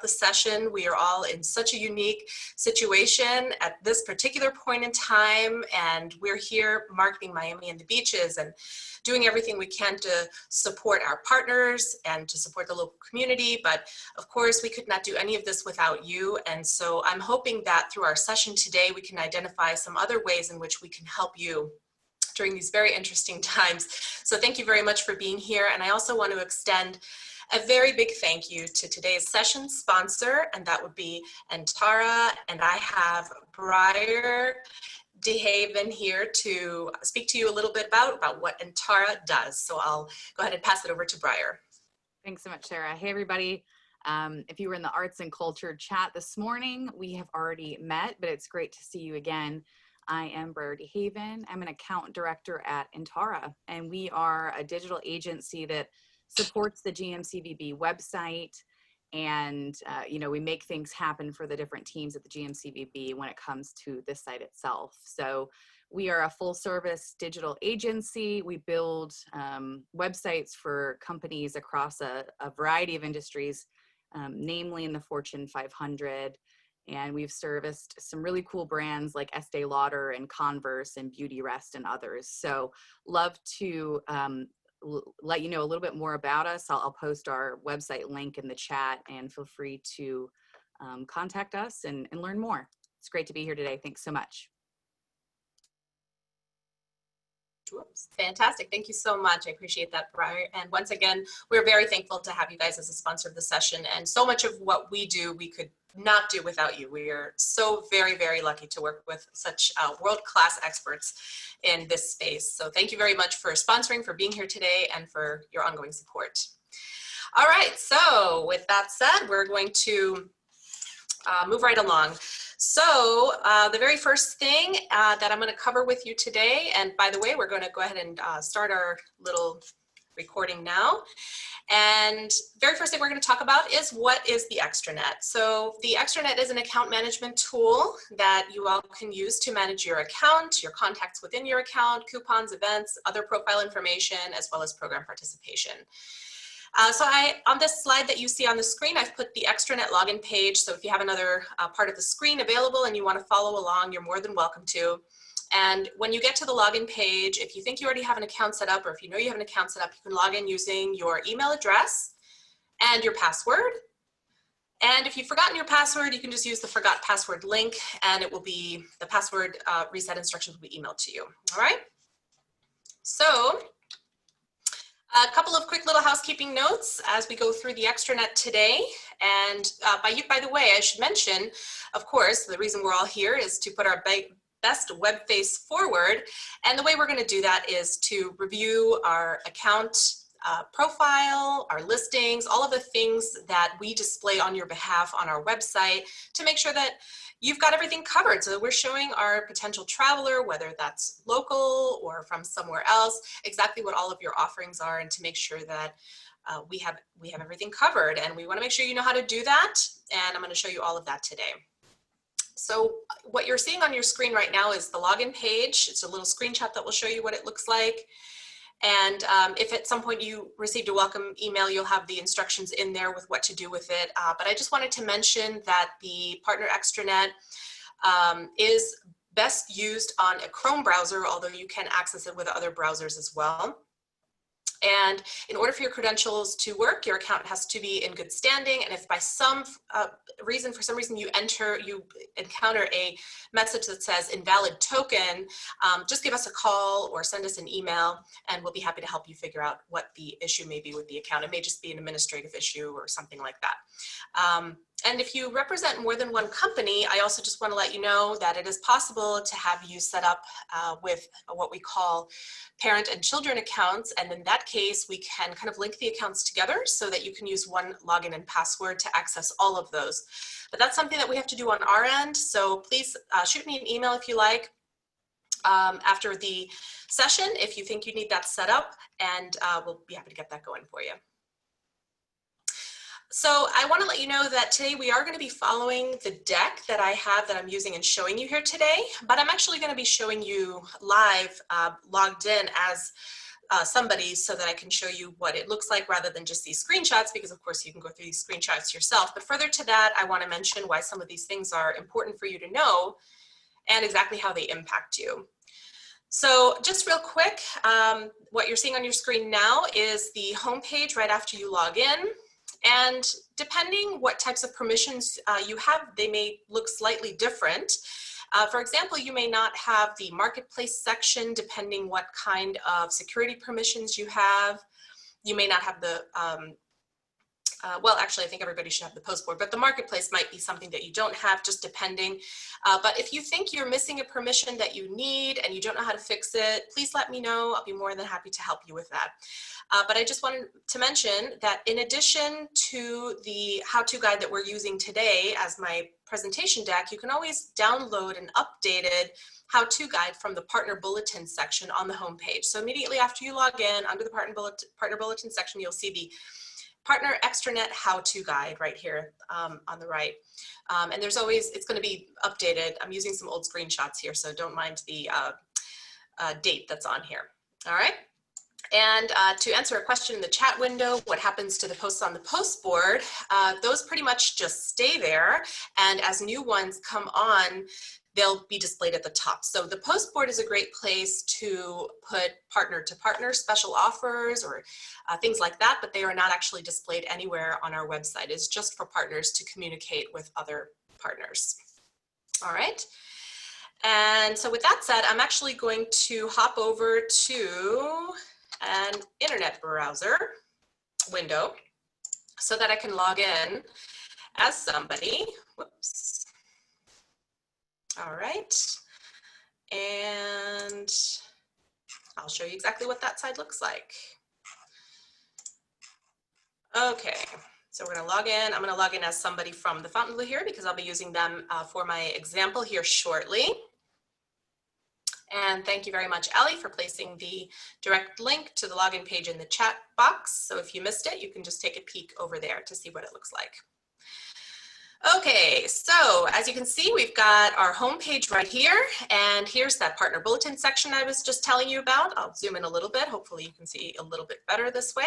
the session. We are all in such a unique situation at this particular point in time, and we're here marketing Miami and the beaches and doing everything we can to support our partners and to support the local community. But of course, we could not do any of this without you. And so I'm hoping that through our session today, we can identify some other ways in which we can help you during these very interesting times. So thank you very much for being here. And I also want to extend a very big thank you to today's session sponsor, and that would be Antara. And I have Briar DeHaven here to speak to you a little bit about what Antara does. So I'll go ahead and pass it over to Briar. Thanks so much, Sarah. Hey, everybody. If you were in the arts and culture chat this morning, we have already met, but it's great to see you again. I am Briar DeHaven. I'm an account director at Antara, and we are a digital agency that supports the GMCVB website. And, we make things happen for the different teams at the GMCVB when it comes to the site itself. So we are a full service digital agency. We build websites for companies across a variety of industries, namely in the Fortune 500. And we've serviced some really cool brands like Estee Lauder and Converse and Beautyrest and others. So love to let you know a little bit more about us. I'll post our website link in the chat, and feel free to contact us and learn more. It's great to be here today. Thanks so much. Whoops. Fantastic. Thank you so much. I appreciate that, Briar. And once again, we're very thankful to have you guys as a sponsor of the session. And so much of what we do, we could not do without you. We are so very, very lucky to work with such world-class experts in this space. So thank you very much for sponsoring, for being here today, and for your ongoing support. All right. So with that said, we're going to move right along. So the very first thing that I'm going to cover with you today, and by the way, we're going to go ahead and start our little recording now. And very first thing we're going to talk about is what is the extranet. So the extranet is an account management tool that you all can use to manage your account, your contacts within your account, coupons, events, other profile information, as well as program participation. So on this slide that you see on the screen, I've put the extranet login page. So if you have another part of the screen available and you want to follow along, you're more than welcome to. And when you get to the login page, if you think you already have an account set up, or if you know you have an account set up, you can log in using your email address and your password. And if you've forgotten your password, you can just use the forgot password link, and it will be, the password reset instructions will be emailed to you. All right. So a couple of quick little housekeeping notes as we go through the extranet today. And by the way, I should mention, of course, the reason we're all here is to put our best web face forward. And the way we're going to do that is to review our account profile, our listings, all of the things that we display on your behalf on our website to make sure that you've got everything covered. So we're showing our potential traveler, whether that's local or from somewhere else, exactly what all of your offerings are, and to make sure that we have everything covered. And we want to make sure you know how to do that. And I'm going to show you all of that today. So what you're seeing on your screen right now is the login page. It's a little screenshot that will show you what it looks like. And if at some point you received a welcome email, you'll have the instructions in there with what to do with it. But I just wanted to mention that the Partner Extranet is best used on a Chrome browser, although you can access it with other browsers as well. And in order for your credentials to work, your account has to be in good standing. And if by some reason, for some reason you encounter a message that says invalid token, just give us a call or send us an email, and we'll be happy to help you figure out what the issue may be with the account. It may just be an administrative issue or something like that. And if you represent more than one company, I also just want to let you know that it is possible to have you set up with what we call parent and children accounts. And in that case, we can kind of link the accounts together so that you can use one login and password to access all of those. But that's something that we have to do on our end. So please shoot me an email if you like after the session if you think you need that set up, and we'll be happy to get that going for you. So I want to let you know that today we are going to be following the deck that I have that I'm using and showing you here today, but I'm actually going to be showing you live, logged in as somebody so that I can show you what it looks like rather than just these screenshots, because of course you can go through these screenshots yourself. But further to that, I want to mention why some of these things are important for you to know and exactly how they impact you. So just real quick, what you're seeing on your screen now is the home page right after you log in. And depending what types of permissions you have, they may look slightly different. For example, you may not have the marketplace section depending what kind of security permissions you have. You may not have the well, actually, I think everybody should have the post board, but the marketplace might be something that you don't have, just depending. But if you think you're missing a permission that you need and you don't know how to fix it, please let me know. I'll be more than happy to help you with that. But I just wanted to mention that in addition to the how-to guide that we're using today as my presentation deck, you can always download an updated how-to guide from the Partner Bulletin section on the home page. So immediately after you log in, under the Partner Bulletin section, you'll see the Partner Extranet How-To Guide right here on the right. And there's always, it's going to be updated. I'm using some old screenshots here, so don't mind the date that's on here. All right. And to answer a question in the chat window, what happens to the posts on the post board? Those pretty much just stay there. And as new ones come on, they'll be displayed at the top. So the post board is a great place to put partner to partner special offers or things like that, but they are not actually displayed anywhere on our website. It's just for partners to communicate with other partners. All right. And so with that said, I'm actually going to hop over to an internet browser window so that I can log in as somebody. Whoops. All right, and I'll show you exactly what that side looks like. Okay, so we're gonna log in. I'm gonna log in as somebody from the Fontainebleau here because I'll be using them for my example here shortly. And thank you very much, Ellie, for placing the direct link to the login page in the chat box. So if you missed it, you can just take a peek over there to see what it looks like. Okay, so as you can see, we've got our home page right here, and here's that Partner Bulletin section I was just telling you about. I'll zoom in a little bit. Hopefully you can see a little bit better this way.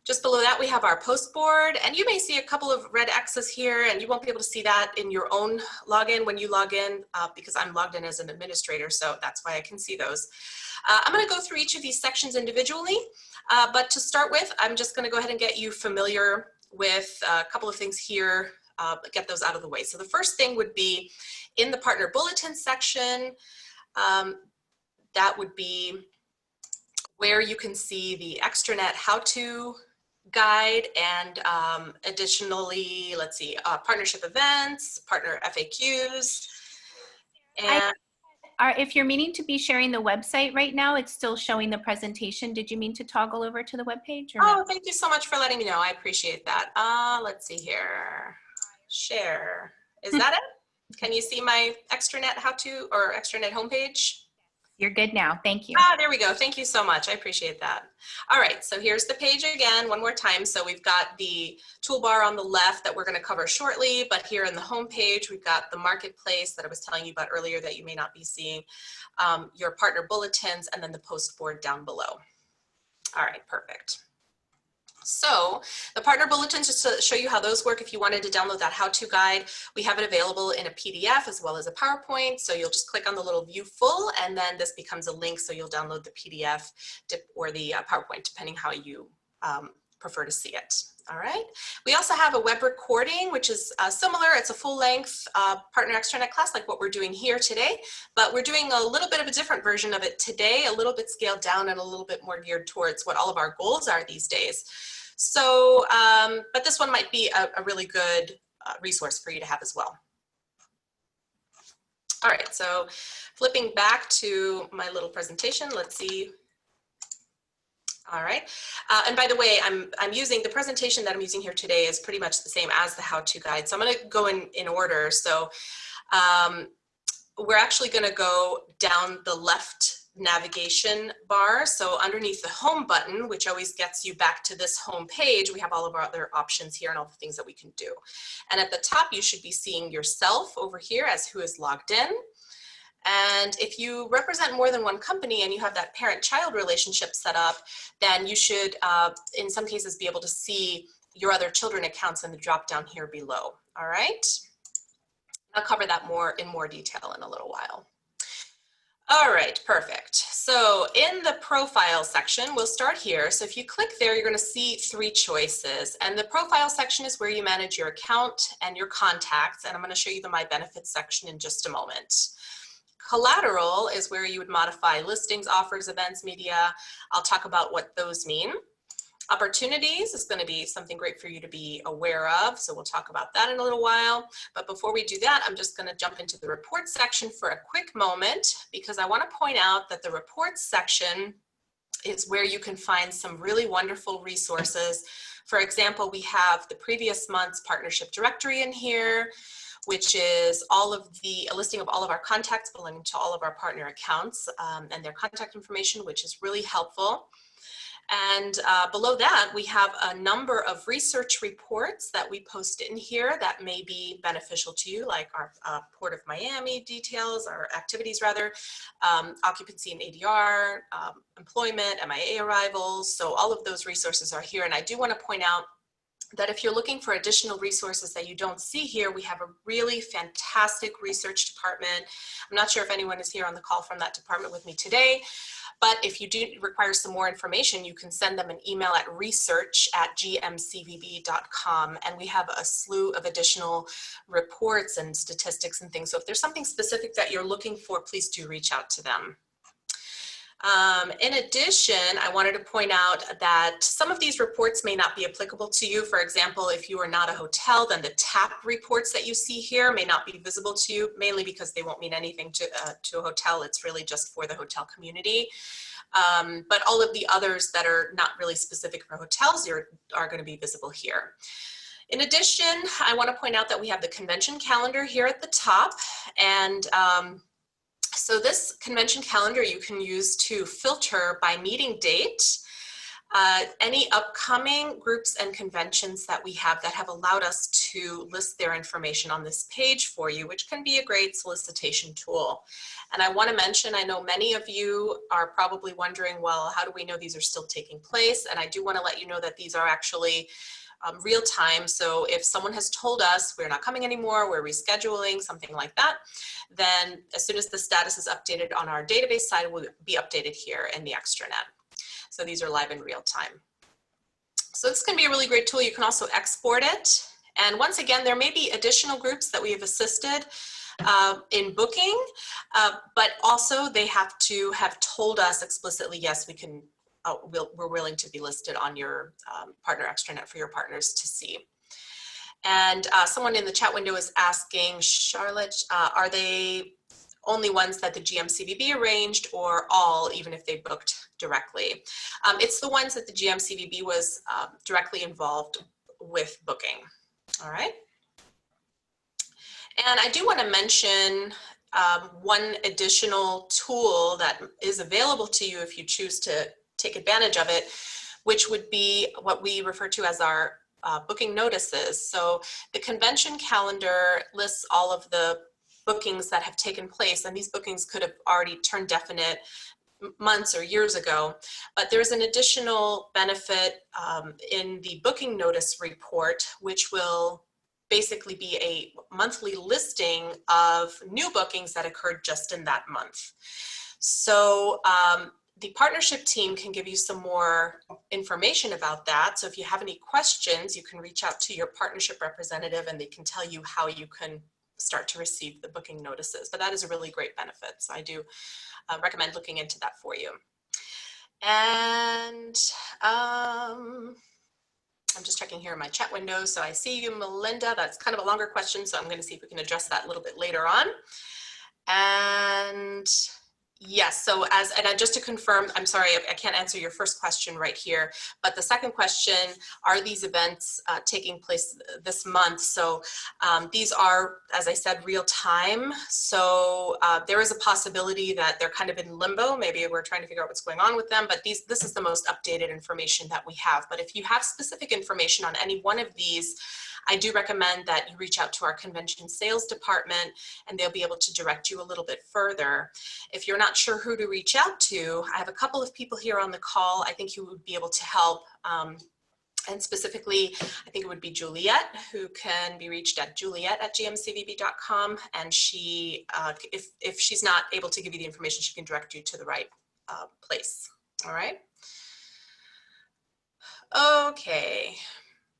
Just below that, we have our post board, and you may see a couple of red X's here, and you won't be able to see that in your own login when you log in because I'm logged in as an administrator, so that's why I can see those. I'm going to go through each of these sections individually, but to start with, I'm just going to go ahead and get you familiar with a couple of things here. Get those out of the way. So the first thing would be in the Partner Bulletin section, that would be where you can see the Extranet How-To Guide and additionally, let's see, partnership events, partner FAQs. And if you're meaning to be sharing the website right now, it's still showing the presentation. Did you mean to toggle over to the webpage? Oh, thank you so much for letting me know. I appreciate that. Let's see here. Share. Is that it? Can you see my Extranet How-To or Extranet homepage? You're good now. Thank you. Ah, there we go. Thank you so much. I appreciate that. All right, so here's the page again, one more time. So we've got the toolbar on the left that we're going to cover shortly, but here in the home page, we've got the marketplace that I was telling you about earlier that you may not be seeing, your partner bulletins, and then the post board down below. All right, perfect. So the partner bulletins, just to show you how those work, if you wanted to download that how-to guide, we have it available in a PDF as well as a PowerPoint. So you'll just click on the little view full, and then this becomes a link. So you'll download the PDF or the PowerPoint, depending how you prefer to see it. All right. We also have a web recording, which is similar. It's a full-length Partner Extranet class like what we're doing here today, but we're doing a little bit of a different version of it today, a little bit scaled down and a little bit more geared towards what all of our goals are these days. So, but this one might be a really good resource for you to have as well. All right, so flipping back to my little presentation, let's see. All right, and by the way, I'm using the presentation that I'm using here today is pretty much the same as the how-to guide. So I'm going to go in order. So we're actually going to go down the left navigation bar. So underneath the home button, which always gets you back to this home page, we have all of our other options here and all the things that we can do. And at the top, you should be seeing yourself over here as who is logged in. And if you represent more than one company and you have that parent-child relationship set up, then you should, in some cases, be able to see your other children accounts in the drop down here below. All right. I'll cover that in more detail in a little while. All right, perfect. So in the profile section, we'll start here. So if you click there, you're going to see 3 choices. And the profile section is where you manage your account and your contacts. And I'm going to show you the My Benefits section in just a moment. Collateral is where you would modify listings, offers, events, media. I'll talk about what those mean. Opportunities is going to be something great for you to be aware of. So we'll talk about that in a little while. But before we do that, I'm just going to jump into the report section for a quick moment, because I want to point out that the reports section is where you can find some really wonderful resources. For example, we have the previous month's partnership directory in here, which is a listing of all of our contacts belonging to all of our partner accounts and their contact information, which is really helpful. And below that, we have a number of research reports that we post in here that may be beneficial to you, like our Port of Miami details, our activities rather, occupancy and ADR, employment, MIA arrivals. So all of those resources are here. And I do want to point out that if you're looking for additional resources that you don't see here, we have a really fantastic research department. I'm not sure if anyone is here on the call from that department with me today, but if you do require some more information, you can send them an email at research@gmcvb.com, and we have a slew of additional reports and statistics and things. So if there's something specific that you're looking for, please do reach out to them. In addition, I wanted to point out that some of these reports may not be applicable to you. For example, if you are not a hotel, then the TAP reports that you see here may not be visible to you, mainly because they won't mean anything to a hotel. It's really just for the hotel community. But all of the others that are not really specific for hotels are going to be visible here. In addition, I want to point out that we have the convention calendar here at the top, and so this convention calendar you can use to filter by meeting date any upcoming groups and conventions that we have that have allowed us to list their information on this page for you, which can be a great solicitation tool. And I want to mention, I know many of you are probably wondering, well, how do we know these are still taking place? And I do want to let you know that these are actually real time. So if someone has told us we're not coming anymore, we're rescheduling, something like that, then as soon as the status is updated on our database side, it will be updated here in the extranet. So these are live in real time. So this can be a really great tool. You can also export it. And once again, there may be additional groups that we have assisted in booking, but also they have to have told us explicitly, yes, we can. We're willing to be listed on your partner extranet for your partners to see. And someone in the chat window is asking, Charlotte, are they only ones that the GMCVB arranged, or all, even if they booked directly? It's the ones that the GMCVB was directly involved with booking. All right. And I do want to mention one additional tool that is available to you if you choose to take advantage of it, which would be what we refer to as our booking notices. So the convention calendar lists all of the bookings that have taken place, and these bookings could have already turned definite months or years ago, but there's an additional benefit in the booking notice report, which will basically be a monthly listing of new bookings that occurred just in that month. So the partnership team can give you some more information about that. So if you have any questions, you can reach out to your partnership representative and they can tell you how you can start to receive the booking notices. But that is a really great benefit. So I do recommend looking into that for you. And I'm just checking here in my chat window. So I see you, Melinda. That's kind of a longer question, so I'm going to see if we can address that a little bit later on. And yes, so just to confirm, I'm sorry, I can't answer your first question right here, but the second question, are these events taking place this month? So these are, as I said, real time. So there is a possibility that they're kind of in limbo. Maybe we're trying to figure out what's going on with them, but this is the most updated information that we have. But if you have specific information on any one of these, I do recommend that you reach out to our convention sales department and they'll be able to direct you a little bit further. If you're not sure who to reach out to, I have a couple of people here on the call I think you would be able to help. And specifically, I think it would be Juliet, who can be reached at juliet@gmcvb.com. And she, if she's not able to give you the information, she can direct you to the right place. All right. Okay.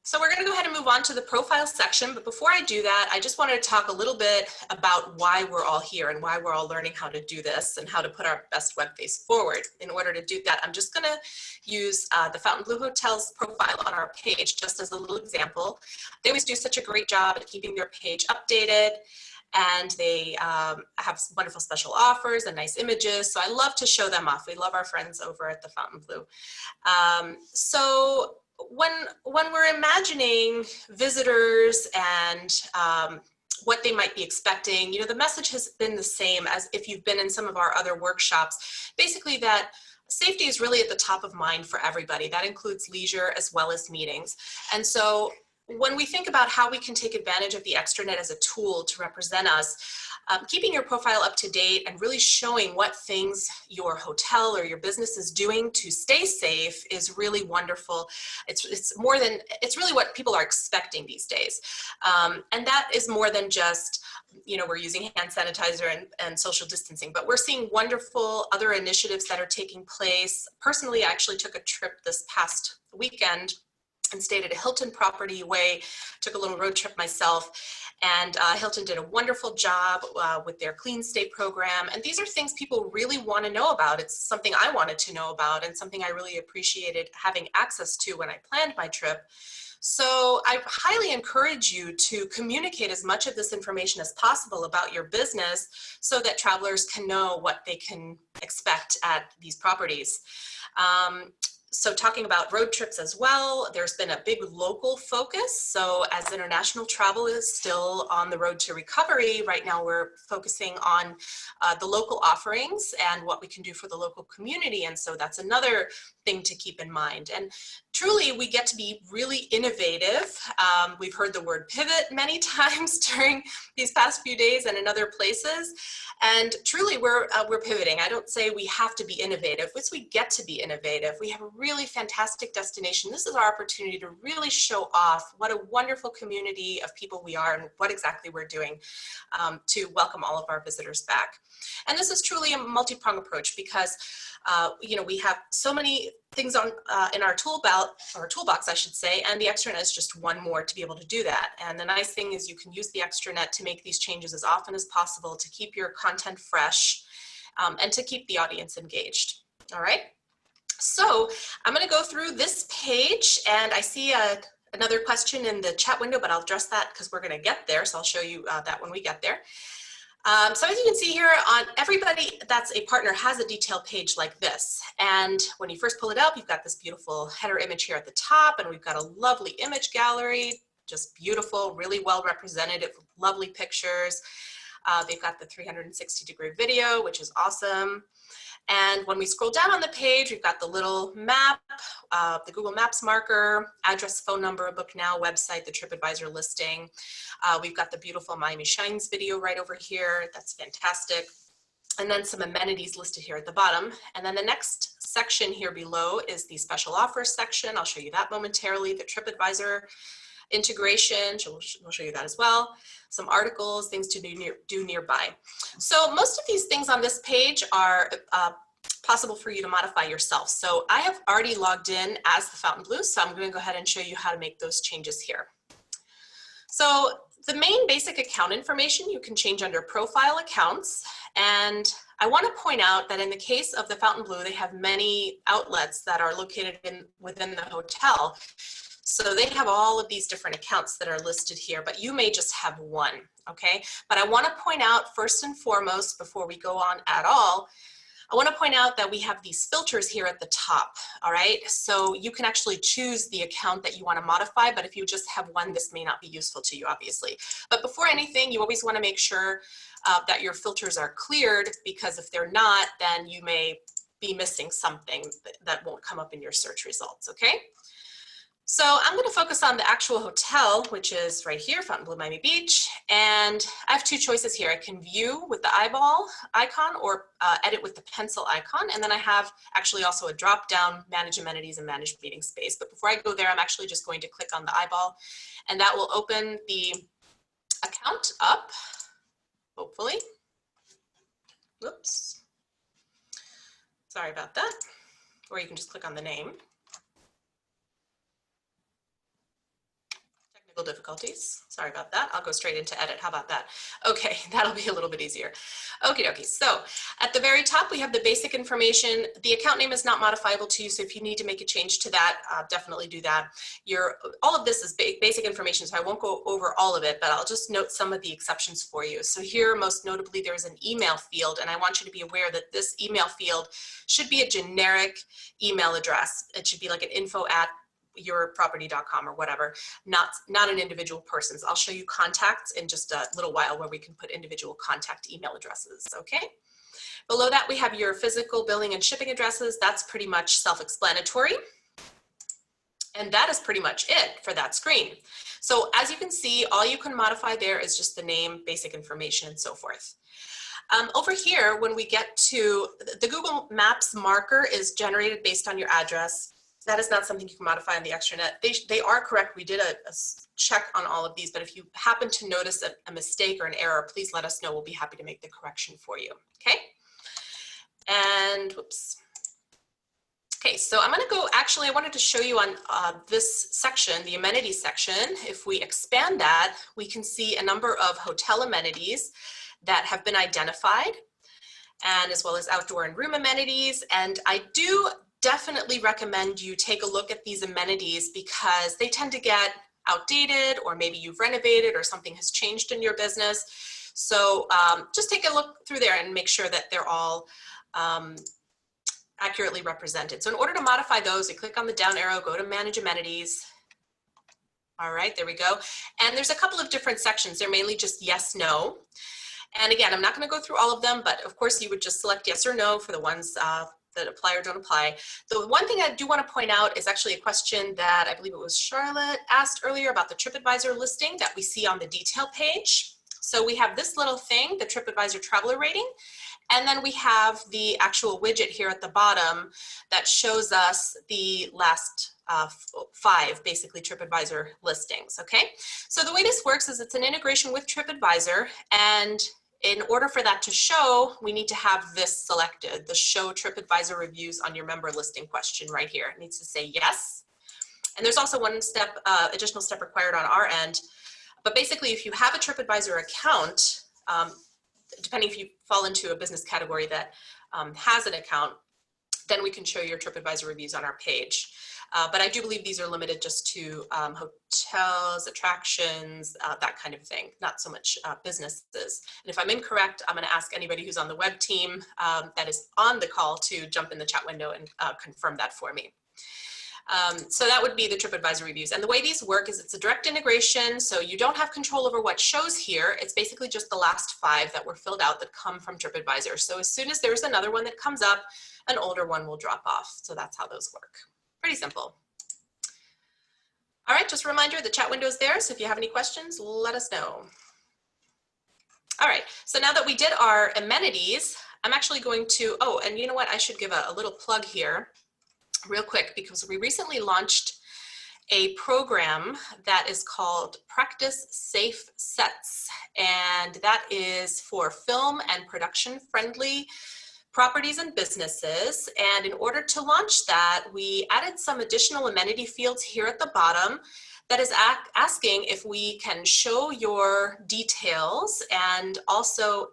So we're going to go ahead and move on to the profile section. But before I do that, I just wanted to talk a little bit about why we're all here and why we're all learning how to do this and how to put our best web face forward. In order to do that, I'm just going to use the Fontainebleau Hotel's profile on our page just as a little example. They always do such a great job at keeping their page updated, and they have wonderful special offers and nice images. So I love to show them off. We love our friends over at the Fontainebleau. So when we're imagining visitors and what they might be expecting, you know, the message has been the same as if you've been in some of our other workshops, basically that safety is really at the top of mind for everybody. That includes leisure as well as meetings. And so when we think about how we can take advantage of the extranet as a tool to represent us, keeping your profile up to date and really showing what things your hotel or your business is doing to stay safe is really wonderful. It's really what people are expecting these days. And that is more than just, you know, we're using hand sanitizer and social distancing, but we're seeing wonderful other initiatives that are taking place. Personally, I actually took a trip this past weekend and stayed at a Hilton property away, took a little road trip myself, and Hilton did a wonderful job with their Clean Stay program. And these are things people really want to know about. It's something I wanted to know about and something I really appreciated having access to when I planned my trip. So I highly encourage you to communicate as much of this information as possible about your business so that travelers can know what they can expect at these properties. So talking about road trips as well, there's been a big local focus. So as international travel is still on the road to recovery, right now we're focusing on the local offerings and what we can do for the local community. And so that's another thing to keep in mind. And truly, we get to be really innovative. We've heard the word pivot many times during these past few days and in other places. And truly, we're pivoting. I don't say we have to be innovative. It's we get to be innovative. We have a really fantastic destination. This is our opportunity to really show off what a wonderful community of people we are and what exactly we're doing to welcome all of our visitors back. And this is truly a multi-pronged approach because you know, we have so many things on in our toolbox, I should say, and the extranet is just one more to be able to do that. And the nice thing is you can use the extranet to make these changes as often as possible to keep your content fresh and to keep the audience engaged. All right. So I'm going to go through this page, and I see another question in the chat window, but I'll address that because we're going to get there. So I'll show you that when we get there. So as you can see here, on everybody that's a partner has a detailed page like this. And when you first pull it up, you've got this beautiful header image here at the top, and we've got a lovely image gallery, just beautiful, really well represented, lovely pictures. They've got the 360-degree video, which is awesome. And when we scroll down on the page, we've got the little map, the Google Maps marker, address, phone number, book now, website, the TripAdvisor listing. We've got the beautiful Miami Shines video right over here. That's fantastic. And then some amenities listed here at the bottom. And then the next section here below is the special offers section. I'll show you that momentarily. The TripAdvisor integration, we'll show you that as well. Some articles, things to do nearby. So most of these things on this page are possible for you to modify yourself. So I have already logged in as the Fontainebleau, so I'm going to go ahead and show you how to make those changes here. So the main basic account information you can change under profile accounts. And I want to point out that in the case of the Fontainebleau, they have many outlets that are located within the hotel. So they have all of these different accounts that are listed here, but you may just have one, okay? But I want to point out first and foremost, before we go on at all, I want to point out that we have these filters here at the top, all right? So you can actually choose the account that you want to modify, but if you just have one, this may not be useful to you, obviously. But before anything, you always want to make sure that your filters are cleared, because if they're not, then you may be missing something that won't come up in your search results, okay? So I'm going to focus on the actual hotel, which is right here, Fontainebleau, Miami Beach. And I have two choices here. I can view with the eyeball icon or edit with the pencil icon. And then I have actually also a drop down, manage amenities and manage meeting space. But before I go there, I'm actually just going to click on the eyeball and that will open the account up, hopefully. Whoops. Sorry about that. Or you can just click on the name. Technical difficulties. Sorry about that. I'll go straight into edit. How about that? Okay, that'll be a little bit easier. Okie dokie. So at the very top, we have the basic information. The account name is not modifiable to you, so if you need to make a change to that, definitely do that. All of this is basic information, so I won't go over all of it, but I'll just note some of the exceptions for you. So here, most notably, there's an email field, and I want you to be aware that this email field should be a generic email address. It should be like an info@yourproperty.com or whatever, not an individual person's. I'll show you contacts in just a little while where we can put individual contact email addresses, okay? Below that, we have your physical billing and shipping addresses. That's pretty much self-explanatory. And that is pretty much it for that screen. So as you can see, all you can modify there is just the name, basic information, and so forth. Over here, when we get to the Google Maps marker is generated based on your address. That is not something you can modify on the extranet. They are correct. We did a check on all of these, but if you happen to notice a mistake or an error, please let us know. We'll be happy to make the correction for you, okay? And whoops. Okay, so I'm gonna go, actually I wanted to show you on this section, the amenities section. If we expand that, we can see a number of hotel amenities that have been identified, and as well as outdoor and room amenities. And I do definitely recommend you take a look at these amenities because they tend to get outdated, or maybe you've renovated or something has changed in your business. So just take a look through there and make sure that they're all accurately represented. So in order to modify those, you click on the down arrow, go to manage amenities. All right, there we go. And there's a couple of different sections. They're mainly just yes, no. And again, I'm not going to go through all of them, but of course you would just select yes or no for the ones that apply or don't apply. The one thing I do want to point out is actually a question that I believe it was Charlotte asked earlier about the TripAdvisor listing that we see on the detail page. So we have this little thing, the TripAdvisor traveler rating, and then we have the actual widget here at the bottom that shows us the last 5 basically TripAdvisor listings, okay? So the way this works is it's an integration with TripAdvisor, and in order for that to show, we need to have this selected, the show TripAdvisor reviews on your member listing question right here. It needs to say yes. And there's also one step, additional step required on our end. But basically, if you have a TripAdvisor account, depending if you fall into a business category that has an account, then we can show your TripAdvisor reviews on our page. But I do believe these are limited just to hotels, attractions, that kind of thing, not so much businesses. And if I'm incorrect, I'm going to ask anybody who's on the web team that is on the call to jump in the chat window and confirm that for me. So that would be the TripAdvisor reviews. And the way these work is it's a direct integration, so you don't have control over what shows here. It's basically just the last 5 that were filled out that come from TripAdvisor. So as soon as there's another one that comes up, an older one will drop off. So that's how those work. Pretty simple. All right, just a reminder, the chat window is there, so if you have any questions, let us know. All right, so now that we did our amenities, I'm actually going to, oh, and you know what, I should give a little plug here real quick, because we recently launched a program that is called Practice Safe Sets, and that is for film and production friendly properties and businesses. And in order to launch that, we added some additional amenity fields here at the bottom that is asking if we can show your details, and also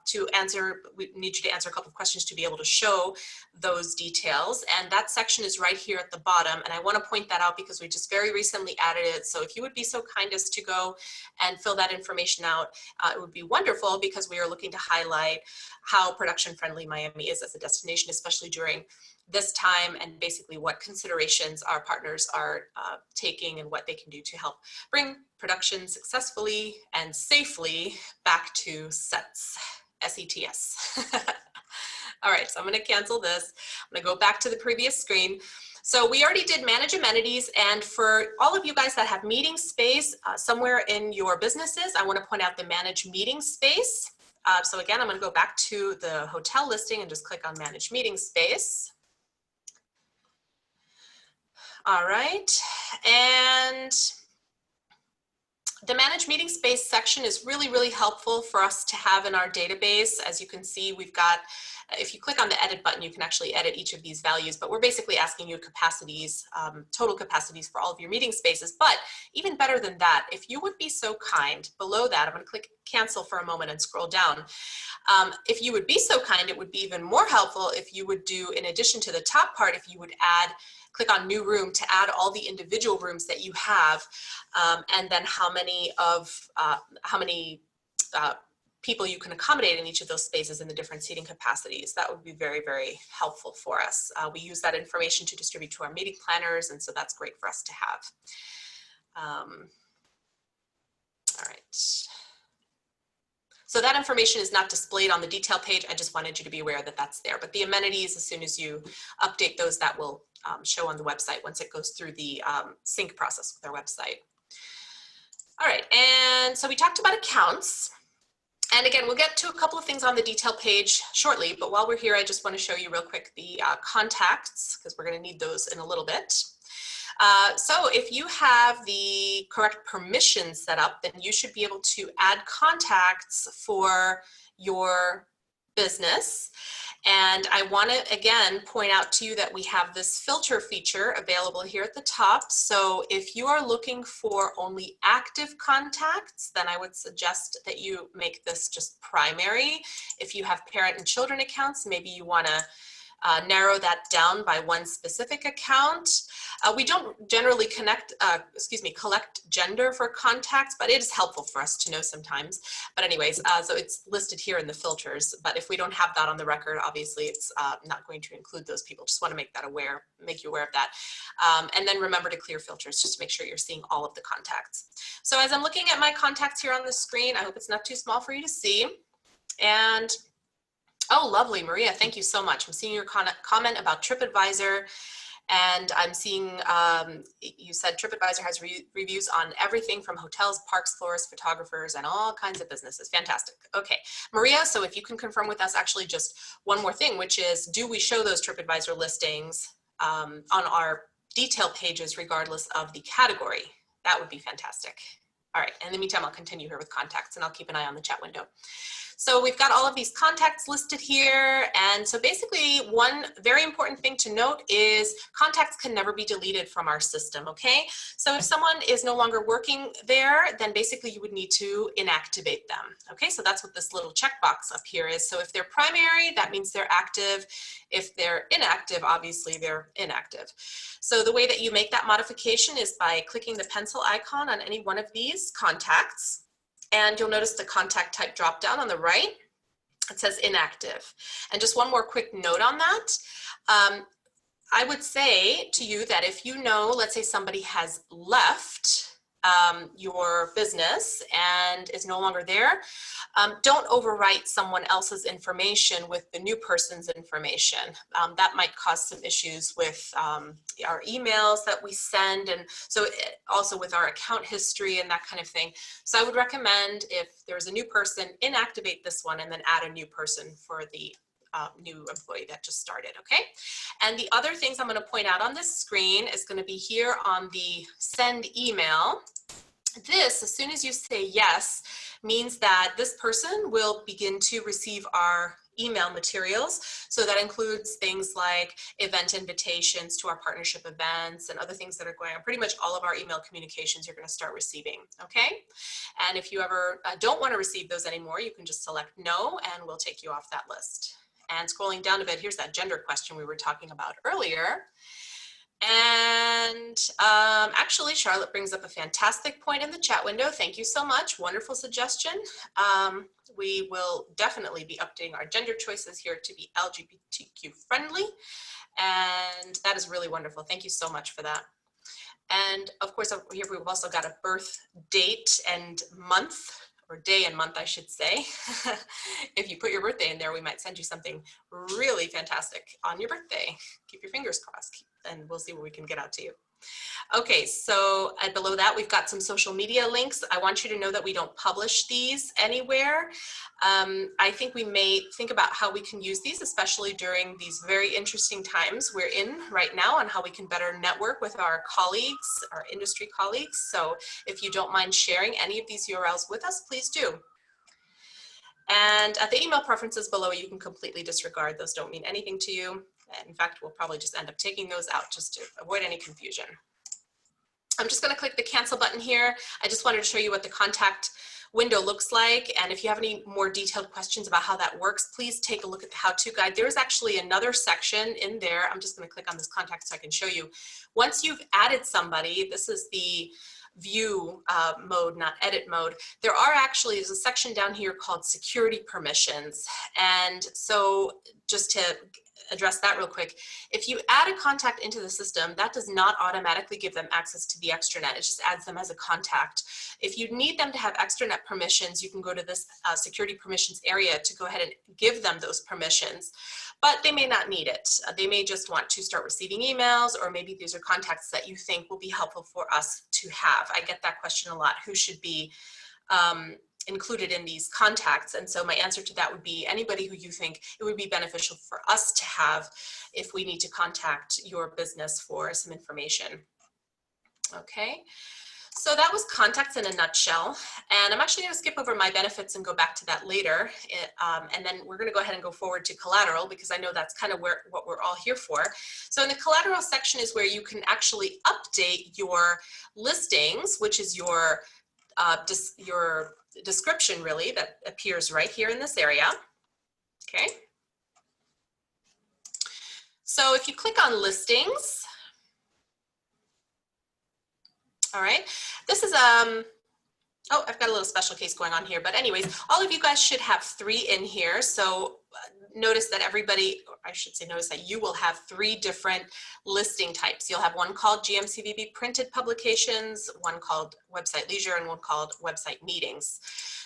to answer, we need you to answer a couple of questions to be able to show those details. And that section is right here at the bottom. And I want to point that out because we just very recently added it. So if you would be so kind as to go and fill that information out, it would be wonderful, because we are looking to highlight how production friendly Miami is as a destination, especially during this time, and basically what considerations our partners are taking and what they can do to help bring production successfully and safely back to sets, S-E-T-S. All right, so I'm going to cancel this. I'm going to go back to the previous screen. So we already did manage amenities, and for all of you guys that have meeting space somewhere in your businesses, I want to point out the manage meeting space. So again, I'm going to go back to the hotel listing and just click on manage meeting space. All right, and the manage meeting space section is really, really helpful for us to have in our database. As you can see, we've got, if you click on the edit button, you can actually edit each of these values, but we're basically asking you capacities, total capacities for all of your meeting spaces. But even better than that, if you would be so kind, below that, I'm going to click cancel for a moment and scroll down. If you would be so kind, it would be even more helpful if you would do, in addition to the top part, if you would click on new room to add all the individual rooms that you have, and then how many people you can accommodate in each of those spaces in the different seating capacities. That would be very, very helpful for us. We use that information to distribute to our meeting planners, and so that's great for us to have. All right. So that information is not displayed on the detail page. I just wanted you to be aware that that's there. But the amenities, as soon as you update those, that will show on the website once it goes through the sync process with our website. All right, and so we talked about accounts. And again, we'll get to a couple of things on the detail page shortly, but while we're here, I just want to show you real quick the contacts, because we're going to need those in a little bit. So if you have the correct permissions set up, then you should be able to add contacts for your business. And I want to again point out to you that we have this filter feature available here at the top. So if you are looking for only active contacts, then I would suggest that you make this just primary. If you have parent and children accounts, maybe you want to narrow that down by one specific account. We don't generally collect gender for contacts, but it is helpful for us to know sometimes. But anyways, so it's listed here in the filters, but if we don't have that on the record, obviously it's not going to include those people. Just want to make you aware of that. And then remember to clear filters just to make sure you're seeing all of the contacts. So as I'm looking at my contacts here on the screen, I hope it's not too small for you to see. And oh, lovely, Maria, thank you so much. I'm seeing your comment about TripAdvisor, and I'm seeing, you said TripAdvisor has reviews on everything from hotels, parks, florists, photographers, and all kinds of businesses. Fantastic. Okay, Maria, so if you can confirm with us actually just one more thing, which is, do we show those TripAdvisor listings on our detail pages regardless of the category? That would be fantastic. All right, in the meantime, I'll continue here with contacts, and I'll keep an eye on the chat window. So we've got all of these contacts listed here. And so basically one very important thing to note is contacts can never be deleted from our system, okay? So if someone is no longer working there, then basically you would need to inactivate them, okay? So that's what this little checkbox up here is. So if they're primary, that means they're active. If they're inactive, obviously they're inactive. So the way that you make that modification is by clicking the pencil icon on any one of these contacts. And you'll notice the contact type drop down on the right. It says inactive. And just one more quick note on that. I would say to you that if you know, let's say somebody has left your business and is no longer there, don't overwrite someone else's information with the new person's information. That might cause some issues with our emails that we send, and so also with our account history and that kind of thing. So I would recommend, if there's a new person, inactivate this one and then add a new person for the new employee that just started, okay? And the other things I'm going to point out on this screen is going to be here on the send email. This, as soon as you say yes, means that this person will begin to receive our email materials. So that includes things like event invitations to our partnership events and other things that are going on. Pretty much all of our email communications you're going to start receiving, okay? And if you ever don't want to receive those anymore, you can just select no, and we'll take you off that list. And scrolling down a bit, here's that gender question we were talking about earlier. And actually, Charlotte brings up a fantastic point in the chat window. Thank you so much. Wonderful suggestion. We will definitely be updating our gender choices here to be LGBTQ friendly. And that is really wonderful. Thank you so much for that. And of course, over here, we've also got a birth date and month, or day and month, I should say. If you put your birthday in there, we might send you something really fantastic on your birthday. Keep your fingers crossed. and we'll see what we can get out to you. Okay, so below that, we've got some social media links. I want you to know that we don't publish these anywhere. I think we may think about how we can use these, especially during these very interesting times we're in right now, on how we can better network with our colleagues, our industry colleagues. So if you don't mind sharing any of these URLs with us, please do. And the email preferences below, you can completely disregard. Those don't mean anything to you. In fact, we'll probably just end up taking those out just to avoid any confusion. I'm just going to click the cancel button here. I just wanted to show you what the contact window looks like. And if you have any more detailed questions about how that works, please take a look at the how-to guide. There is actually another section in there. I'm just going to click on this contact so I can show you. Once you've added somebody, this is the view mode, not edit mode. There are actually, there's a section down here called security permissions. And so just to address that real quick, if you add a contact into the system, that does not automatically give them access to the extranet. It just adds them as a contact. If you need them to have extranet permissions, you can go to this security permissions area to go ahead and give them those permissions, but they may not need it. They may just want to start receiving emails, or maybe these are contacts that you think will be helpful for us to have. I get that question a lot. Who should be included in these contacts? And so my answer to that would be anybody who you think it would be beneficial for us to have if we need to contact your business for some information. Okay, so that was contacts in a nutshell. And I'm actually going to skip over my benefits and go back to that later. And then we're going to go ahead and go forward to collateral, because I know that's kind of what we're all here for. So in the collateral section is where you can actually update your listings, which is your description really that appears right here in this area. Okay. So if you click on listings, all right, this is, oh, I've got a little special case going on here, but anyways, all of you guys should have 3 in here. So notice that everybody, or I should say notice that you will have 3 different listing types. You'll have one called GMCVB printed publications, one called website leisure, and one called website meetings.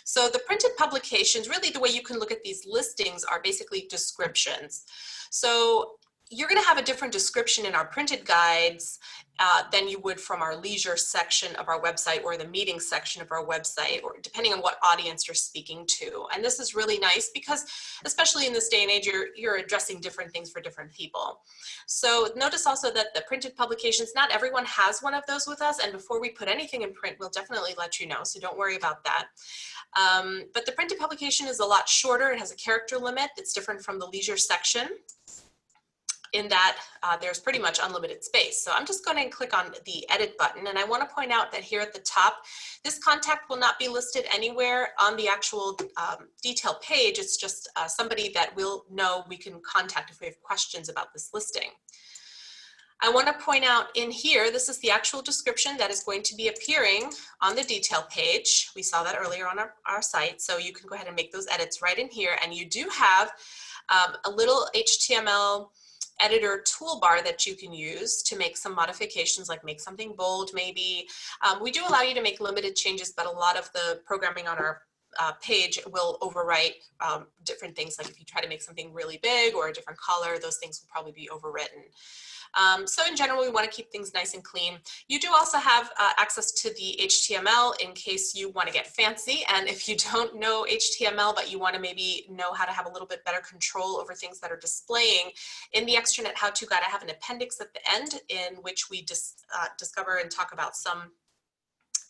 So the printed publications, really the way you can look at these listings are basically descriptions. So you're going to have a different description in our printed guides than you would from our leisure section of our website or the meeting section of our website, or depending on what audience you're speaking to. And this is really nice because, especially in this day and age, you're addressing different things for different people. So notice also that the printed publications, not everyone has one of those with us. And before we put anything in print, we'll definitely let you know. So don't worry about that. But the printed publication is a lot shorter. It has a character limit. It's different from the leisure section, in that there's pretty much unlimited space. So I'm just going to click on the edit button, and I want to point out that here at the top, this contact will not be listed anywhere on the actual detail page. It's just somebody that we'll know we can contact if we have questions about this listing. I want to point out in here, this is the actual description that is going to be appearing on the detail page. We saw that earlier on our site, so you can go ahead and make those edits right in here. And you do have a little HTML editor toolbar that you can use to make some modifications, like make something bold maybe. We do allow you to make limited changes, but a lot of the programming on our page will overwrite different things. Like if you try to make something really big or a different color, those things will probably be overwritten. So in general, we want to keep things nice and clean. You do also have access to the HTML in case you want to get fancy. And if you don't know HTML, but you want to maybe know how to have a little bit better control over things that are displaying, in the Extranet How-To Guide, I have an appendix at the end in which we discover and talk about some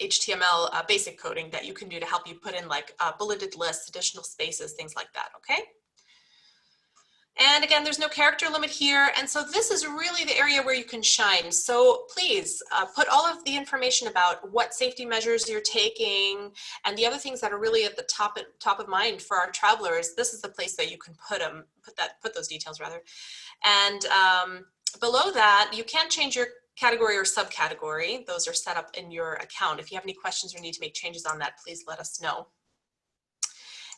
HTML basic coding that you can do to help you put in like bulleted lists, additional spaces, things like that, okay? And again, there's no character limit here. And so this is really the area where you can shine. So please put all of the information about what safety measures you're taking and the other things that are really at the top of mind for our travelers. This is the place that you can put those details rather. And below that, you can change your category or subcategory. Those are set up in your account. If you have any questions or need to make changes on that, please let us know.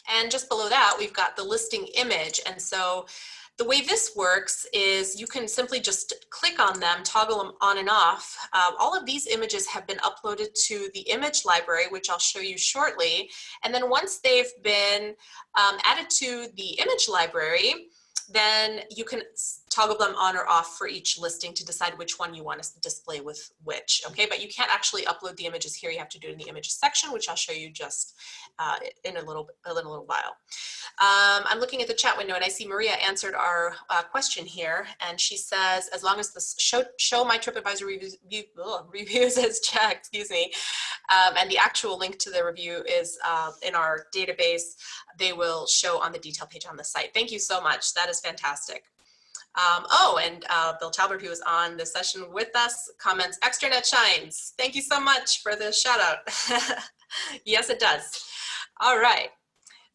And just below that, we've got the listing image. And so the way this works is you can simply just click on them, toggle them on and off. All of these images have been uploaded to the image library, which I'll show you shortly. And then once they've been added to the image library, then you can toggle them on or off for each listing to decide which one you want to display with which, okay? But you can't actually upload the images here. You have to do it in the images section, which I'll show you just in a little while. I'm looking at the chat window and I see Maria answered our question here, and she says, as long as the show my TripAdvisor reviews is checked, excuse me, and the actual link to the review is in our database, they will show on the detail page on the site. Thank you so much. That is fantastic. And Bill Talbert, who was on the session with us, comments, extranet shines. Thank you so much for the shout out. Yes, it does. All right.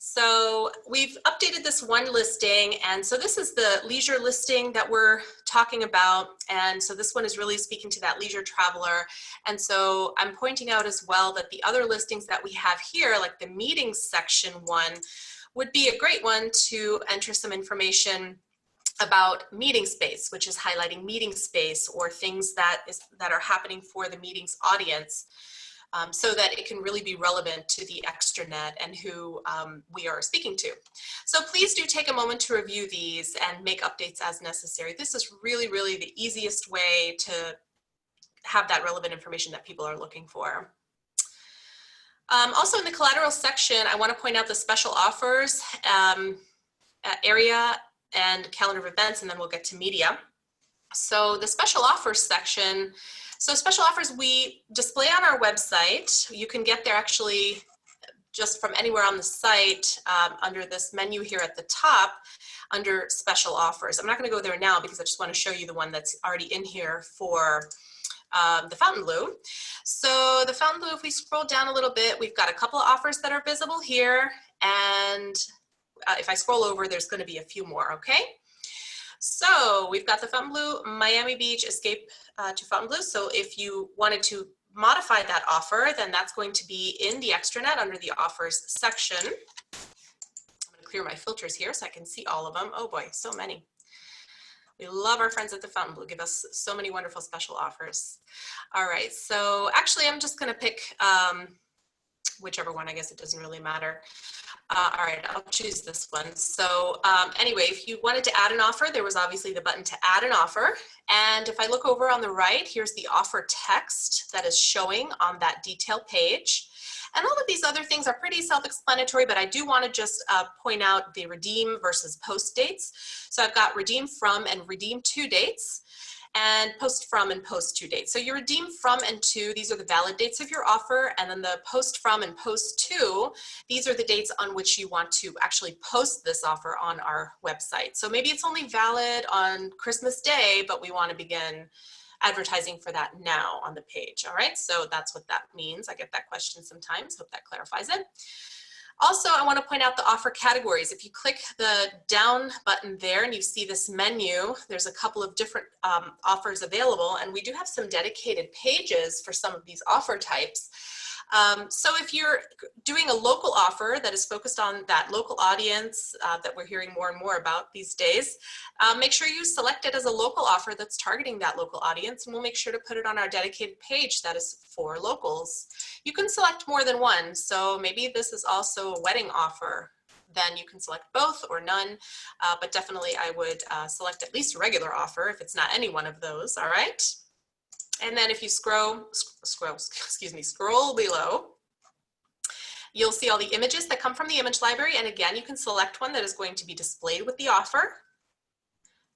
So we've updated this one listing, and so this is the leisure listing that we're talking about, and so this one is really speaking to that leisure traveler. And so I'm pointing out as well that the other listings that we have here, like the meetings section one, would be a great one to enter some information about meeting space, which is highlighting meeting space or things that are happening for the meetings audience. So that it can really be relevant to the extranet and who we are speaking to. So please do take a moment to review these and make updates as necessary. This is really, really the easiest way to have that relevant information that people are looking for. Also in the collateral section, I want to point out the special offers area and calendar of events, and then we'll get to media. So the special offers section, so special offers we display on our website. You can get there actually just from anywhere on the site under this menu here at the top under special offers. I'm not going to go there now because I just want to show you the one that's already in here for the Fontainebleau. So the Fontainebleau, if we scroll down a little bit, we've got a couple of offers that are visible here. And if I scroll over, there's going to be a few more, okay? So we've got the Fontainebleau Miami Beach Escape to Fontainebleau. So if you wanted to modify that offer, then that's going to be in the extranet under the offers section. I'm going to clear my filters here so I can see all of them. Oh boy, so many. We love our friends at the Fontainebleau, give us so many wonderful special offers. All right, so actually I'm just going to pick whichever one, I guess it doesn't really matter. All right, I'll choose this one. So anyway, if you wanted to add an offer, there was obviously the button to add an offer. And if I look over on the right, here's the offer text that is showing on that detail page. And all of these other things are pretty self-explanatory, but I do want to just point out the redeem versus post dates. So I've got redeem from and redeem to dates, and post from and post to dates. So your redeem from and to, these are the valid dates of your offer, and then the post from and post to, these are the dates on which you want to actually post this offer on our website. So maybe it's only valid on Christmas Day, but we want to begin advertising for that now on the page. All right, so that's what that means. I get that question sometimes, hope that clarifies it. Also, I want to point out the offer categories. If you click the down button there and you see this menu, there's a couple of different offers available, and we do have some dedicated pages for some of these offer types. So if you're doing a local offer that is focused on that local audience that we're hearing more and more about these days, make sure you select it as a local offer that's targeting that local audience, and we'll make sure to put it on our dedicated page that is for locals. You can select more than one, so maybe this is also a wedding offer. Then you can select both or none, but definitely I would select at least a regular offer if it's not any one of those, all right? And then if you scroll below, you'll see all the images that come from the image library. And again, you can select one that is going to be displayed with the offer.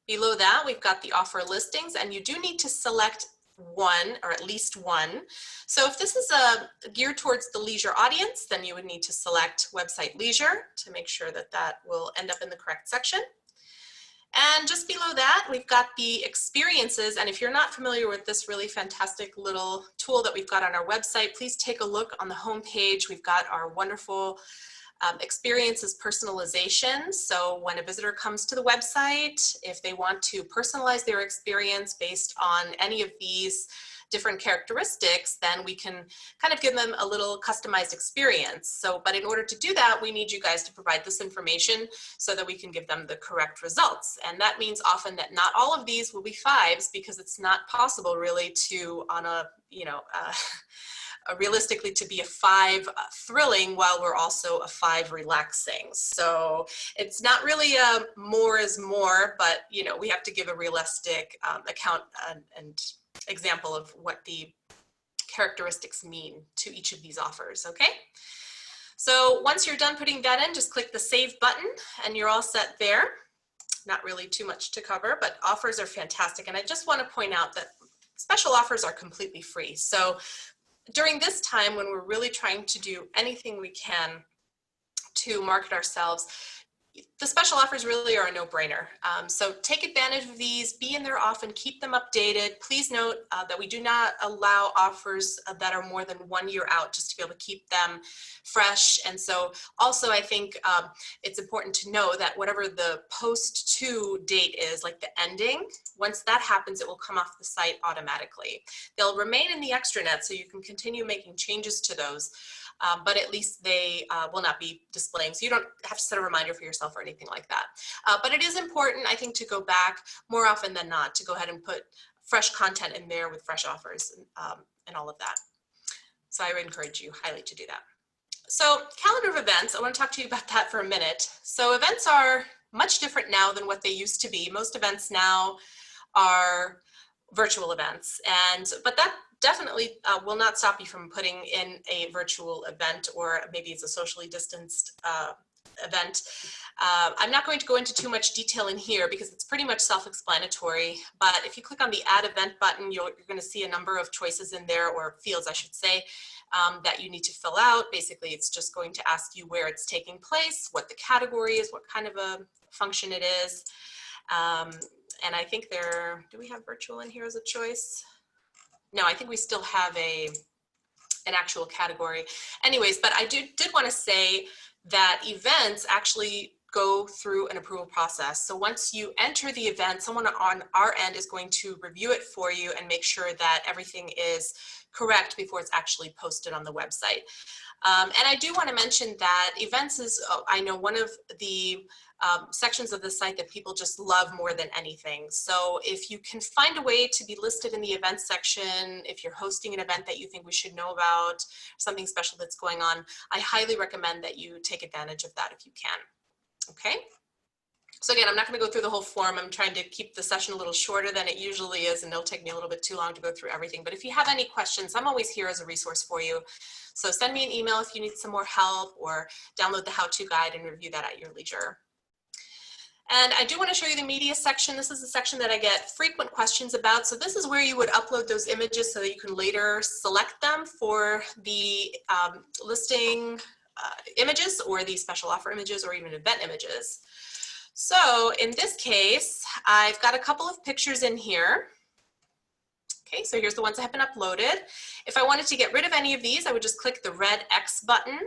Below that, we've got the offer listings, and you do need to select one or at least one. So if this is geared towards the leisure audience, then you would need to select website leisure to make sure that that will end up in the correct section. And just below that, we've got the experiences. And if you're not familiar with this really fantastic little tool that we've got on our website, please take a look on the home page. We've got our wonderful experiences personalization. So when a visitor comes to the website, if they want to personalize their experience based on any of these different characteristics, then we can kind of give them a little customized experience. So, but in order to do that, we need you guys to provide this information so that we can give them the correct results. And that means often that not all of these will be 5s, because it's not possible really to, on a, realistically to be a 5 thrilling while we're also a 5 relaxing. So it's not really a more is more, but you know, we have to give a realistic account and example of what the characteristics mean to each of these offers, okay? So once you're done putting that in, just click the save button and you're all set there. Not really too much to cover, but offers are fantastic. And I just want to point out that special offers are completely free. So during this time when we're really trying to do anything we can to market ourselves, the special offers really are a no-brainer. So take advantage of these, be in there often, keep them updated. Please note that we do not allow offers that are more than 1 year out, just to be able to keep them fresh. And so also I think it's important to know that whatever the post to date is, like the ending, once that happens, it will come off the site automatically. They'll remain in the extranet, so you can continue making changes to those. But at least they will not be displaying. So you don't have to set a reminder for yourself or anything like that. But it is important, I think, to go back more often than not, to go ahead and put fresh content in there with fresh offers and all of that. So I would encourage you highly to do that. So calendar of events, I want to talk to you about that for a minute. So events are much different now than what they used to be. Most events now are virtual events, but that definitely will not stop you from putting in a virtual event, or maybe it's a socially distanced event. I'm not going to go into too much detail in here because it's pretty much self-explanatory, but if you click on the add event button, you're going to see a number of choices in there, or fields I should say, that you need to fill out. Basically, it's just going to ask you where it's taking place, what the category is, what kind of a function it is. And I think do we have virtual in here as a choice? No, I think we still have an actual category. Anyways, but I did want to say that events actually go through an approval process. So once you enter the event, someone on our end is going to review it for you and make sure that everything is correct before it's actually posted on the website. And I do want to mention that events is, I know, one of the sections of the site that people just love more than anything. So if you can find a way to be listed in the events section, if you're hosting an event that you think we should know about, something special that's going on, I highly recommend that you take advantage of that if you can. Okay. So again, I'm not going to go through the whole form. I'm trying to keep the session a little shorter than it usually is, and it'll take me a little bit too long to go through everything. But if you have any questions, I'm always here as a resource for you. So send me an email if you need some more help, or download the how-to guide and review that at your leisure. And I do want to show you the media section. This is the section that I get frequent questions about. So this is where you would upload those images so that you can later select them for the listing images, or the special offer images, or even event images. So in this case, I've got a couple of pictures in here. Okay, so here's the ones that have been uploaded. If I wanted to get rid of any of these, I would just click the red X button.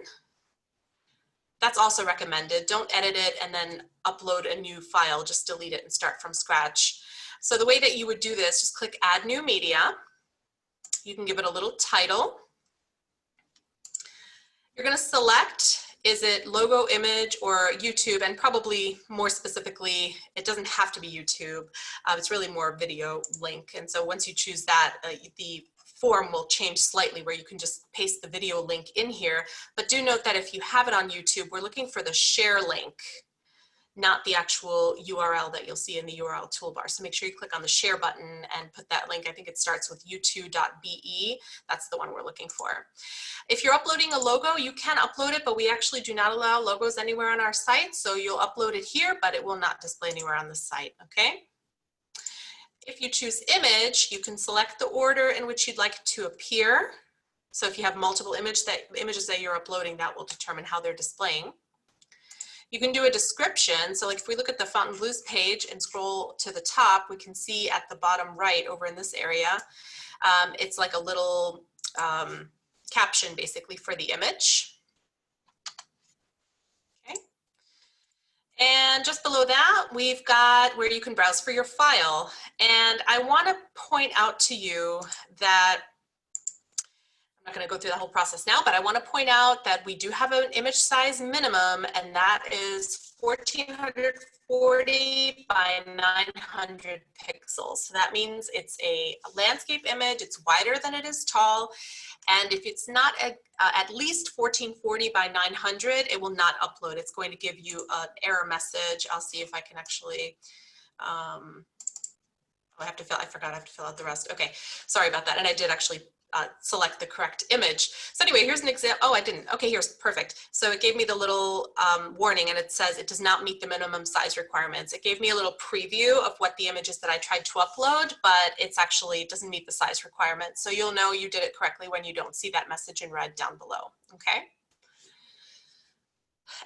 That's also recommended. Don't edit it and then upload a new file. Just delete it and start from scratch. So the way that you would do this, just click Add New Media. You can give it a little title. You're going to select, is it logo, image, or YouTube? And probably more specifically, it doesn't have to be YouTube. It's really more video link. And so once you choose that, the form will change slightly, where you can just paste the video link in here. But do note that if you have it on YouTube, we're looking for the share link, not the actual URL that you'll see in the URL toolbar. So make sure you click on the share button and put that link. I think it starts with u2.be. That's the one we're looking for. If you're uploading a logo, you can upload it, but we actually do not allow logos anywhere on our site. So you'll upload it here, but it will not display anywhere on the site, okay? If you choose image, you can select the order in which you'd like it to appear. So if you have multiple images that you're uploading, that will determine how they're displaying. You can do a description. So like if we look at the Fontainebleau's page and scroll to the top, we can see at the bottom right over in this area, it's like a little caption basically for the image. Okay. And just below that, we've got where you can browse for your file. And I want to point out to you that I'm not going to go through the whole process now, but I want to point out that we do have an image size minimum, and that is 1440 by 900 pixels. So that means it's a landscape image. It's wider than it is tall. And if it's not at least 1440 by 900, it will not upload. It's going to give you an error message. I'll see if I can actually, I forgot I have to fill out the rest. Okay, sorry about that. And I did actually select the correct image. So anyway, here's an example. Oh, I didn't. Okay, here's perfect. So it gave me the little warning, and it says it does not meet the minimum size requirements. It gave me a little preview of what the images that I tried to upload, but it's actually doesn't meet the size requirements. So you'll know you did it correctly when you don't see that message in red down below. Okay.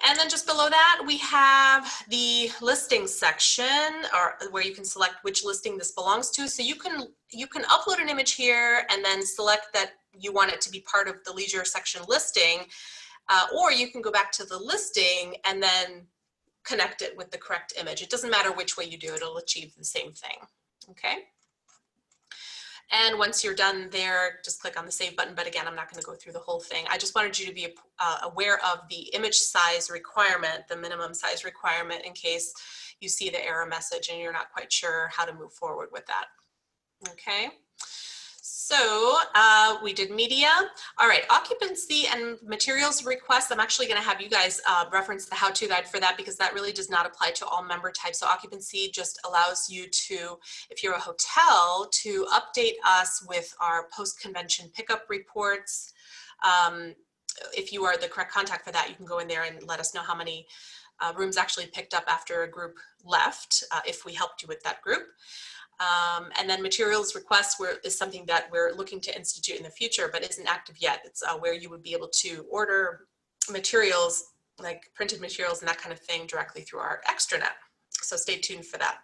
And then just below that, we have the listing section, or where you can select which listing this belongs to. So you can upload an image here and then select that you want it to be part of the leisure section listing, or you can go back to the listing and then connect it with the correct image. It doesn't matter which way you do it, it'll achieve the same thing. Okay. And once you're done there, just click on the save button. But again, I'm not going to go through the whole thing. I just wanted you to be aware of the image size requirement, the minimum size requirement, in case you see the error message and you're not quite sure how to move forward with that. Okay. So we did media. All right, occupancy and materials requests. I'm actually going to have you guys reference the how-to guide for that, because that really does not apply to all member types. So occupancy just allows you to, if you're a hotel, to update us with our post-convention pickup reports. If you are the correct contact for that, you can go in there and let us know how many rooms actually picked up after a group left, if we helped you with that group. And then materials requests is something that we're looking to institute in the future, but isn't active yet. It's where you would be able to order materials, like printed materials and that kind of thing, directly through our extranet. So stay tuned for that.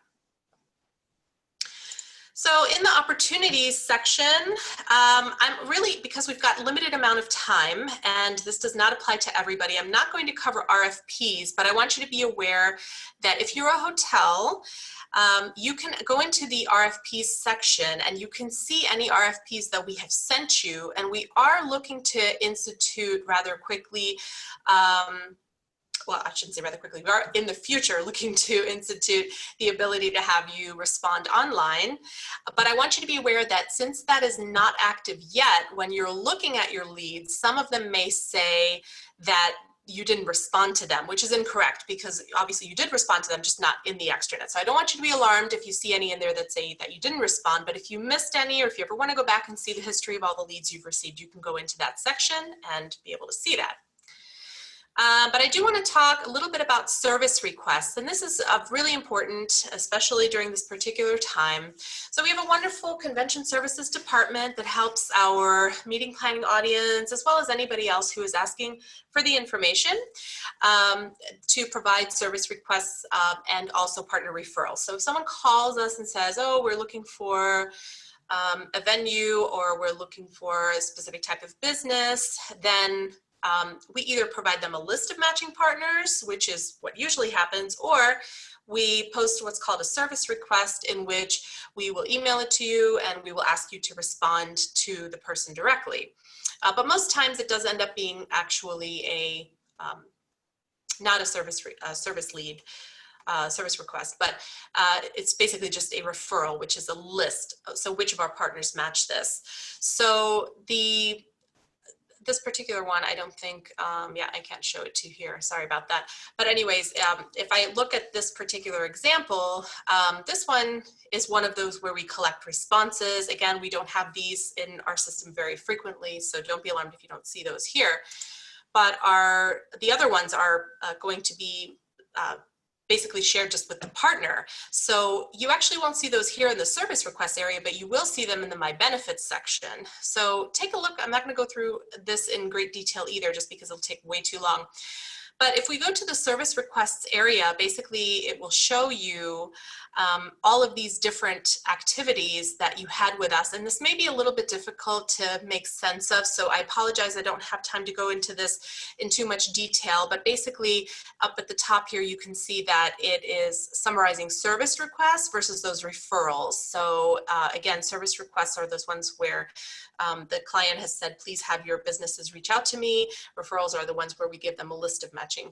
So in the opportunities section, I'm really, because we've got limited amount of time, and this does not apply to everybody, I'm not going to cover RFPs, but I want you to be aware that if you're a hotel, you can go into the RFPs section and you can see any RFPs that we have sent you, and we are looking to institute rather quickly, well, I shouldn't say rather quickly, we are in the future looking to institute the ability to have you respond online. But I want you to be aware that since that is not active yet, when you're looking at your leads, some of them may say that you didn't respond to them, which is incorrect, because obviously you did respond to them, just not in the extranet. So I don't want you to be alarmed if you see any in there that say that you didn't respond, but if you missed any, or if you ever want to go back and see the history of all the leads you've received, you can go into that section and be able to see that. But I do want to talk a little bit about service requests, and this is really important, especially during this particular time. So we have a wonderful convention services department that helps our meeting planning audience, as well as anybody else who is asking for the information, to provide service requests and also partner referrals. So if someone calls us and says, oh, we're looking for a venue, or we're looking for a specific type of business, then we either provide them a list of matching partners, which is what usually happens, or we post what's called a service request, in which we will email it to you and we will ask you to respond to the person directly. But most times it does end up being actually a not a service lead. Service request, but it's basically just a referral, which is a list. So which of our partners match this? So this particular one, I don't think, yeah, I can't show it to you here. Sorry about that. But anyways, if I look at this particular example, this one is one of those where we collect responses. Again, we don't have these in our system very frequently, so don't be alarmed if you don't see those here. But the other ones are going to be basically shared just with the partner. So you actually won't see those here in the service request area, but you will see them in the My Benefits section. So take a look. I'm not going to go through this in great detail either, just because it'll take way too long. But if we go to the service requests area, basically it will show you all of these different activities that you had with us. And this may be a little bit difficult to make sense of, so I apologize, I don't have time to go into this in too much detail. But basically up at the top here, you can see that it is summarizing service requests versus those referrals. So again, service requests are those ones where the client has said, please have your businesses reach out to me. Referrals are the ones where we give them a list of matching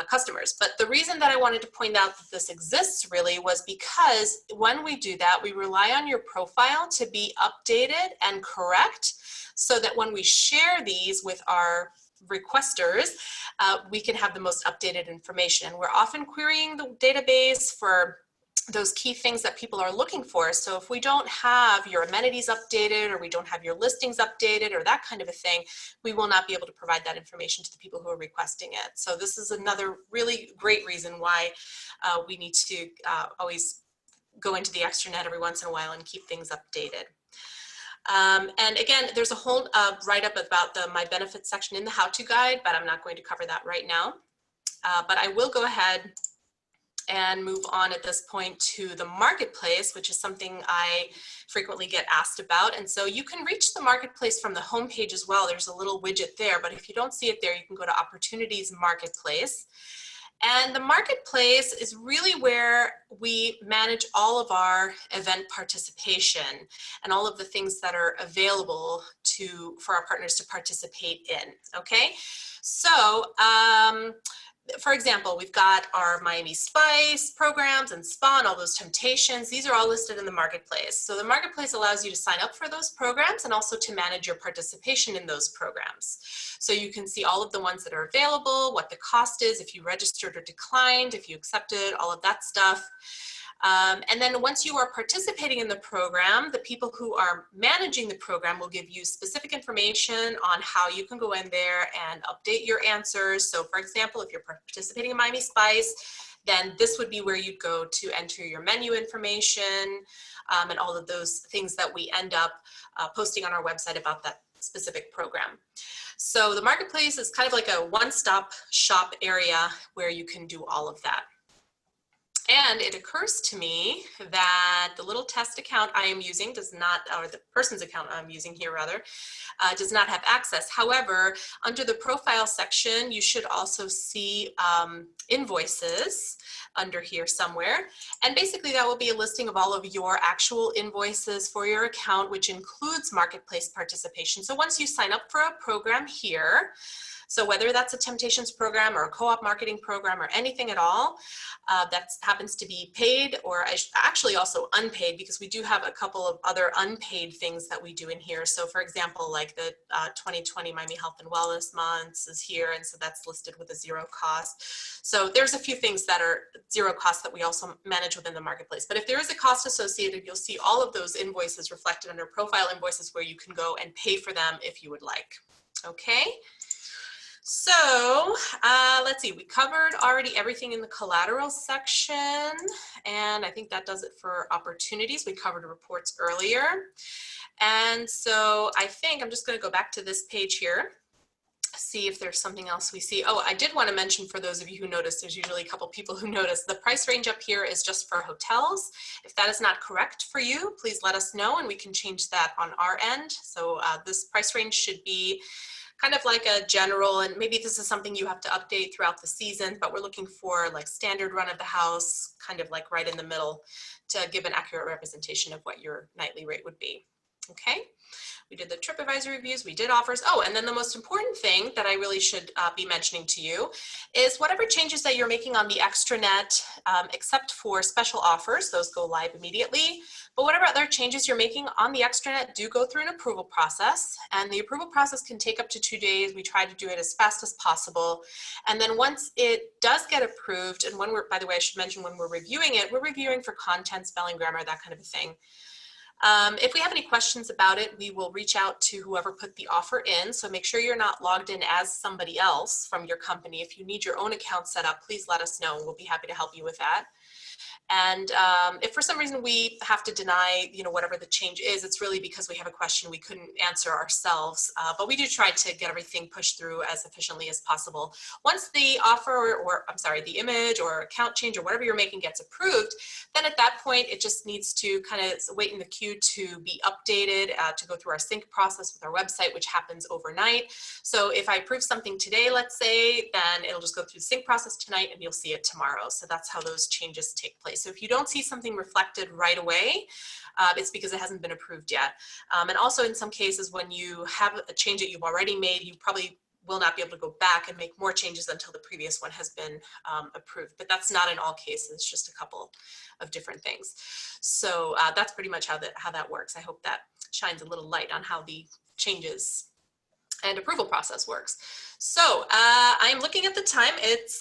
customers. But the reason that I wanted to point out that this exists really was because when we do that, we rely on your profile to be updated and correct, so that when we share these with our requesters, we can have the most updated information. We're often querying the database for those key things that people are looking for. So if we don't have your amenities updated, or we don't have your listings updated, or that kind of a thing, we will not be able to provide that information to the people who are requesting it. So this is another really great reason why we need to always go into the extranet every once in a while and keep things updated. And again, there's a whole write-up about the My Benefits section in the how-to guide, but I'm not going to cover that right now. But I will go ahead and move on at this point to the marketplace, which is something I frequently get asked about. And so you can reach the marketplace from the homepage as well. There's a little widget there, but if you don't see it there, you can go to Opportunities Marketplace. And the marketplace is really where we manage all of our event participation and all of the things that are available for our partners to participate in, okay? So, for example, we've got our Miami Spice programs and Spa and all those Temptations. These are all listed in the marketplace. So the marketplace allows you to sign up for those programs and also to manage your participation in those programs. So you can see all of the ones that are available, what the cost is, if you registered or declined, if you accepted, all of that stuff. And then once you are participating in the program, the people who are managing the program will give you specific information on how you can go in there and update your answers. So for example, if you're participating in Miami Spice, then this would be where you'd go to enter your menu information and all of those things that we end up posting on our website about that specific program. So the marketplace is kind of like a one-stop shop area where you can do all of that. And it occurs to me that the little test account I am using does not, or the person's account I'm using here rather, does not have access. However, under the profile section, you should also see invoices under here somewhere. And basically that will be a listing of all of your actual invoices for your account, which includes marketplace participation. So once you sign up for a program here, so whether that's a Temptations program or a co-op marketing program or anything at all that happens to be paid, or actually also unpaid, because we do have a couple of other unpaid things that we do in here. So for example, like the 2020 Miami Health and Wellness Months is here, and so that's listed with a zero cost. So there's a few things that are zero cost that we also manage within the marketplace. But if there is a cost associated, you'll see all of those invoices reflected under profile invoices where you can go and pay for them if you would like. Okay. So let's see, we covered already everything in the collateral section, and I think that does it for opportunities. We covered reports earlier. And so I think I'm just going to go back to this page here, see if there's something else we see. Oh, I did want to mention, for those of you who noticed, there's usually a couple people who notice, the price range up here is just for hotels. If that is not correct for you, please let us know and we can change that on our end. So this price range should be kind of like a general, and maybe this is something you have to update throughout the season, but we're looking for like standard run of the house, kind of like right in the middle, to give an accurate representation of what your nightly rate would be. Okay, we did the TripAdvisor reviews, we did offers. Oh, and then the most important thing that I really should be mentioning to you is whatever changes that you're making on the extranet, except for special offers, those go live immediately. But whatever other changes you're making on the extranet do go through an approval process, and the approval process can take up to 2 days. We try to do it as fast as possible. And then once it does get approved, and when we're, by the way, I should mention, when we're reviewing it, we're reviewing for content, spelling, grammar, that kind of a thing. If we have any questions about it, we will reach out to whoever put the offer in. So make sure you're not logged in as somebody else from your company. If you need your own account set up, please let us know. We'll be happy to help you with that. And if for some reason we have to deny, whatever the change is, it's really because we have a question we couldn't answer ourselves. But we do try to get everything pushed through as efficiently as possible. Once the offer, or I'm sorry, the image or account change or whatever you're making gets approved, then at that point, it just needs to kind of wait in the queue to be updated, to go through our sync process with our website, which happens overnight. So if I approve something today, let's say, then it'll just go through the sync process tonight and you'll see it tomorrow. So that's how those changes take place. So if you don't see something reflected right away, it's because it hasn't been approved yet. And also in some cases, when you have a change that you've already made, you probably will not be able to go back and make more changes until the previous one has been approved. But that's not in all cases, it's just a couple of different things. So that's pretty much how that works. I hope that shines a little light on how the changes and approval process works. So I'm looking at the time. It's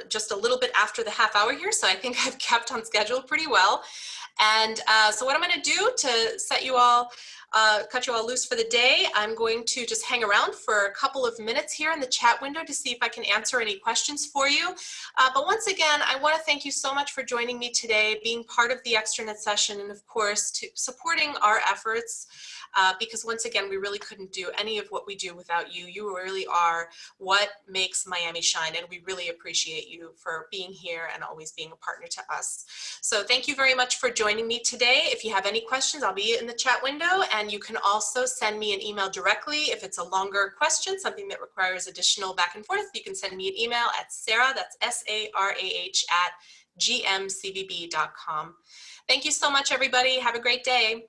just a little bit after the half hour here, so I think I've kept on schedule pretty well. And so what I'm going to do to set you all, cut you all loose for the day, I'm going to just hang around for a couple of minutes here in the chat window to see if I can answer any questions for you. But once again, I want to thank you so much for joining me today, being part of the extranet session, and of course, supporting our efforts. Because once again, we really couldn't do any of what we do without you. You really are what makes Miami shine, and we really appreciate you for being here and always being a partner to us. So thank you very much for joining me today. If you have any questions, I'll be in the chat window, and you can also send me an email directly. If it's a longer question, something that requires additional back and forth, you can send me an email at Sarah, that's SARAH, @gmcvb.com. Thank you so much, everybody. Have a great day.